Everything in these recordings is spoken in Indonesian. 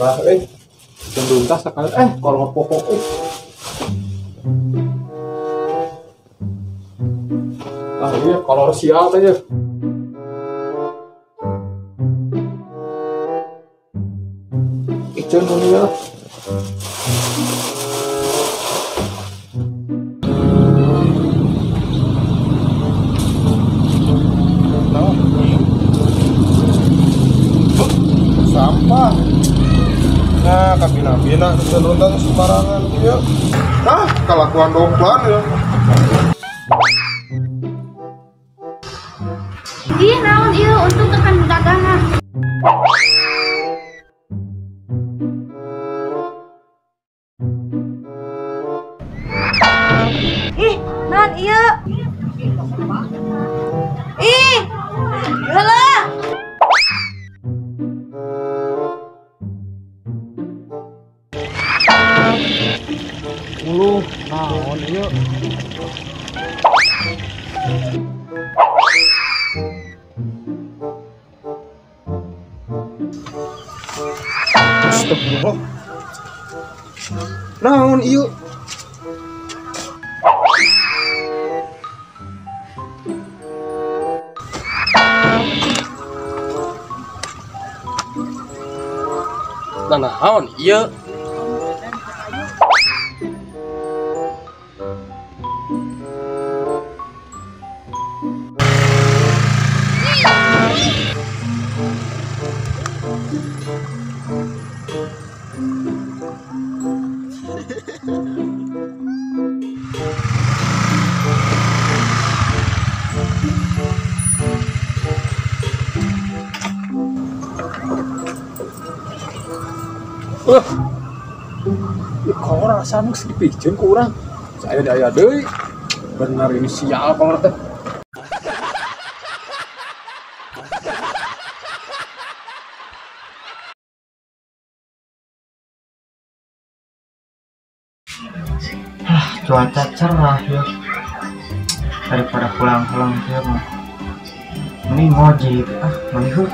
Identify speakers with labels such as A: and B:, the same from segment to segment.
A: Nah, cenderung tas sekali kalau pokok lah iya kolor sial aja. Ijen ini ya.
B: Sampah. Nah, kabina-bina nonton sembarangan ya. Nah, kelakuan domplan ya.
C: Ih, naon ieu untuk tekan dagangan. Ih, naon ieu? Ih, heula.
A: Naon ieu?
B: Astagfirullah. Naon ieu?
A: Naon ieu? Kalau rasanya sedipicen ke orang saya daya deui bener ini sial kalau teh.
D: Cuaca cerah ya, daripada pulang-pulang dia mah ini ngojek mending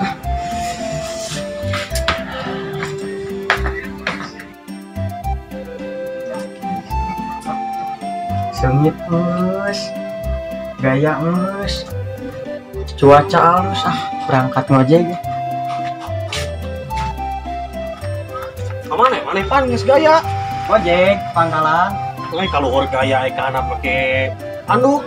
D: sengit nges, gaya nges, cuaca halus berangkat ngojek ya.
A: Mana pan geus gaya.
D: Ngojek pangkalan.
A: Kalau orang gaya anak pakai aduh